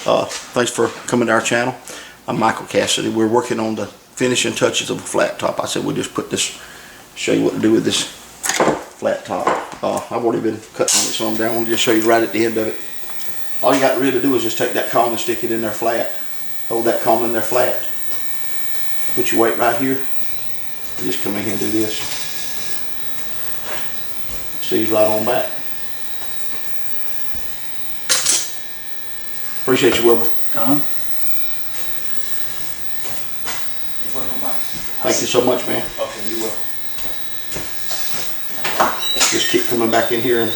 Thanks for coming to our channel. I'm Michael Cassidy. We're working on the finishing touches of a flat top. I said we'll just put this, show you what to do with this flat top. I've already been cutting on it some down. I want to just show you right at the end of it. All you got to really do is just take that comb and stick it in there flat. Hold that comb in there flat. Put your weight right here. And just come in here and do this. Steve's right on back. Appreciate you, Wilbur. Thank you so much, man. Okay, you will. Just keep coming back in here and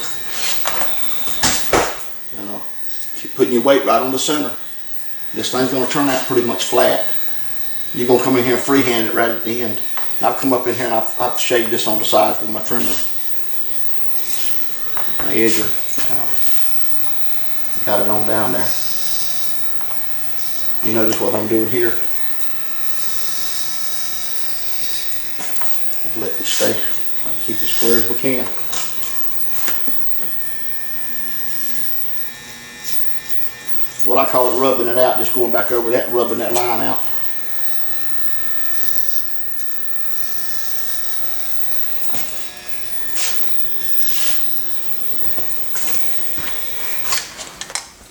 keep putting your weight right on the center. This thing's going to turn out pretty much flat. You're going to come in here and freehand it right at the end. And I've come up in here and I've shaved this on the sides with my trimmer. My edger. Got it on down there. You notice what I'm doing here. Let it stay. Keep it square as we can. What I call it rubbing it out, just going back over that, rubbing that line out.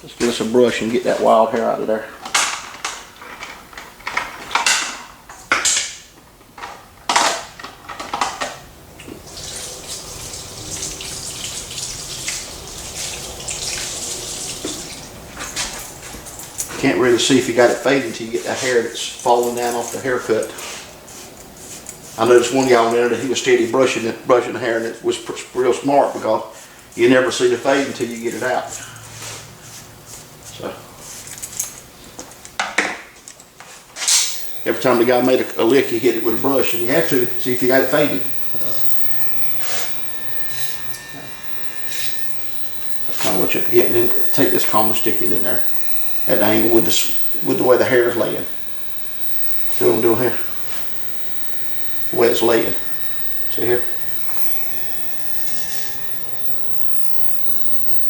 Let's get us a brush and get that wild hair out of there. Can't really see if you got it faded until you get that hair that's falling down off the haircut. I noticed one guy on there that he was steady brushing the hair, and it was real smart because you never see the fade until you get it out. So every time the guy made a lick, he hit it with a brush, and you have to see if you got it faded. That's kind of what you're getting in. Take this comb and stick it in there. At the angle with the way the hair is laying. See what I'm doing here? The way it's laying. See here?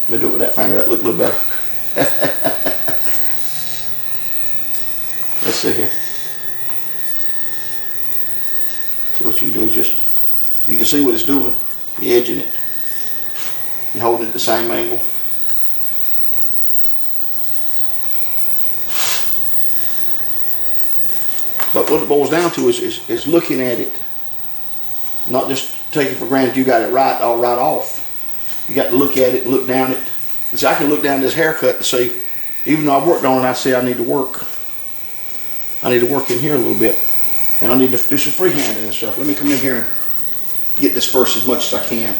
Let me do it with that finger. That look a little better. Let's see here. See what you do is just, you can see what it's doing. You're edging it. You're holding it at the same angle. But what it boils down to is looking at it, not just taking for granted you got it right off. You got to look at it, look down it. And see, I can look down this haircut and see, even though I've worked on it, I see I need to work. I need to work in here a little bit. And I need to do some freehanding and stuff. Let me come in here and get this first as much as I can.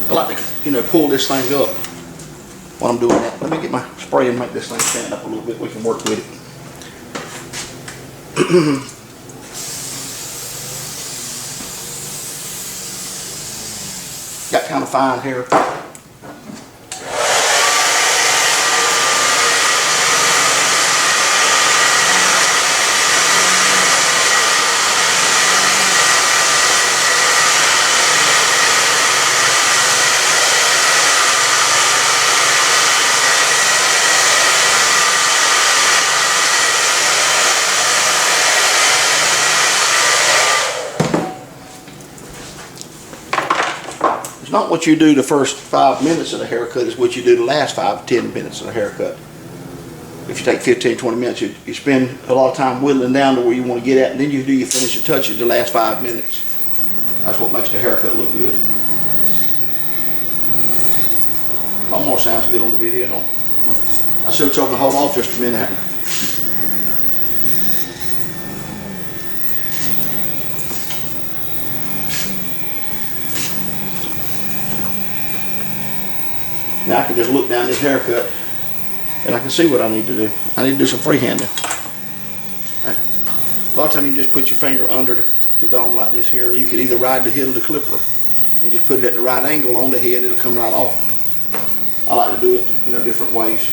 I like to, pull this thing up while I'm doing that. Let me get my spray and make this thing stand up a little bit. We can work with it. Got kind of fine hair. It's not what you do the first 5 minutes of the haircut, it's what you do the last 5 to 10 minutes of the haircut. If you take 15, 20 minutes, you spend a lot of time whittling down to where you want to get at, and then you do your finishing touches the last 5 minutes. That's what makes the haircut look good. Almost sounds good on the video, don't it? I should have told him to hold off just a minute. Now I can just look down this haircut and I can see what I need to do. I need to do some freehanding. A lot of times you just put your finger under the gum like this here. You can either ride the head of the clipper and just put it at the right angle on the head, it'll come right off. I like to do it, different ways.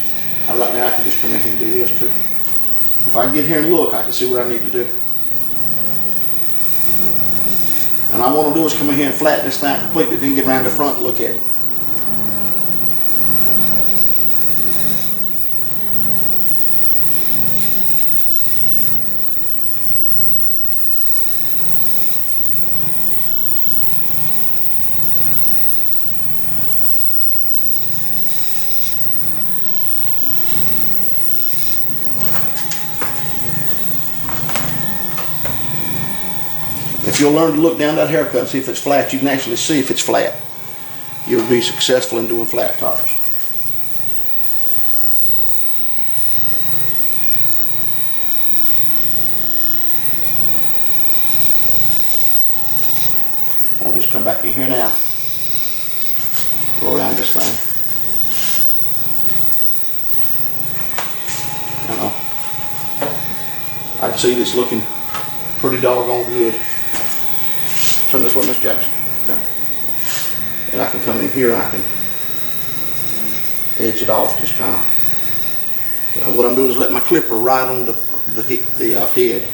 Right now I can just come in here and do this too. If I can get here and look, I can see what I need to do. And all I want to do is come in here and flatten this thing completely, then get around the front and look at it. If you'll learn to look down that haircut and see if it's flat, you can actually see if it's flat. You'll be successful in doing flat tops. I'll just come back in here now. Go around this thing. I can see this looking pretty doggone good. Turn this way, Miss Jackson. Okay. And I can come in here and I can edge it off just kind of. What I'm doing is let my clipper right on the head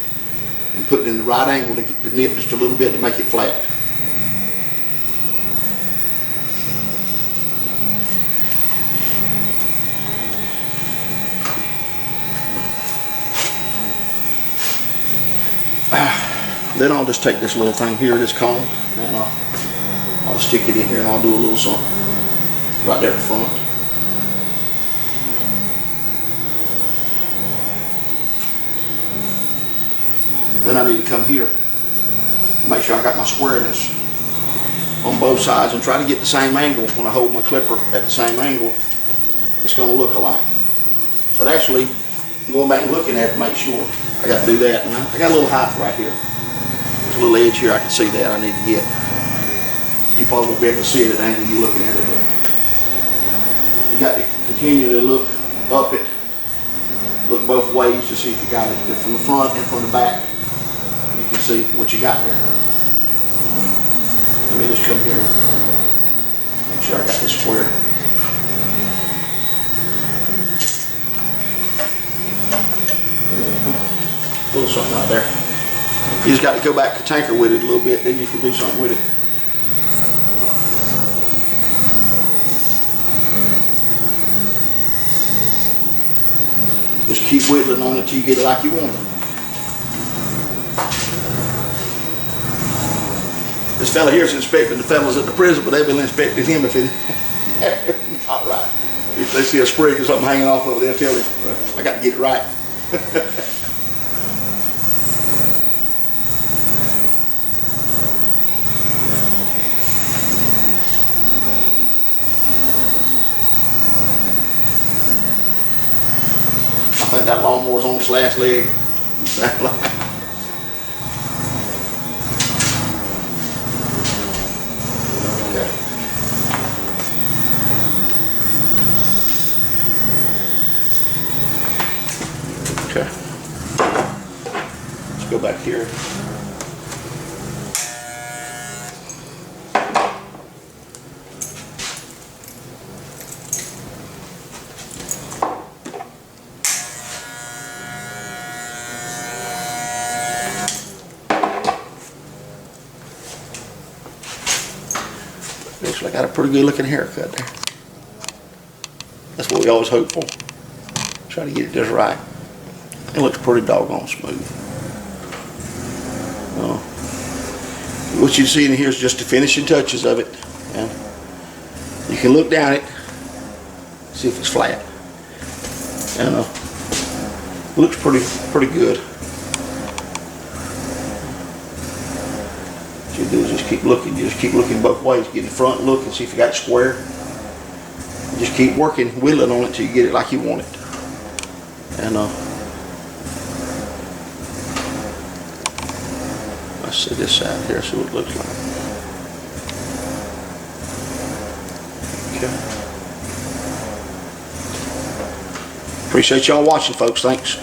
and put it in the right angle to get the nip just a little bit to make it flat. Then I'll just take this little thing here, this comb, and I'll stick it in here and I'll do a little something right there in front. Then I need to come here, make sure I got my squareness on both sides and try to get the same angle. When I hold my clipper at the same angle, it's going to look alike. But actually, going back and looking at it to make sure, I got to do that. And I got a little height right here. There's a little edge here, I can see that I need to get. You probably won't be able to see it at the angle you're looking at it, but you got to continue to look up it, look both ways to see if you got it. From the front and from the back, you can see what you got there. Let me just come here and make sure I got this square. A little something right there. You just got to go back to tinker with it a little bit, then you can do something with it. Just keep whittling on it until you get it like you want it. This fella here is inspecting the fellas at the prison, but they've been inspecting him if it's not right. If they see a sprig or something hanging off of it, they'll tell him, I got to get it right. I think that lawnmower's on its last leg. Okay. Let's go back here. Looks like I got a pretty good looking haircut there. That's what we always hope for. Try to get it just right. It looks pretty doggone smooth. What you see in here is just the finishing touches of it. And you can look down it, see if it's flat. And it looks pretty good. What you do is just keep looking. You just keep looking both ways. Get in the front look and see if you got it square. Just keep working, whittling on it till you get it like you want it. And let's see this side here, see what it looks like. Okay. Appreciate y'all watching, folks. Thanks.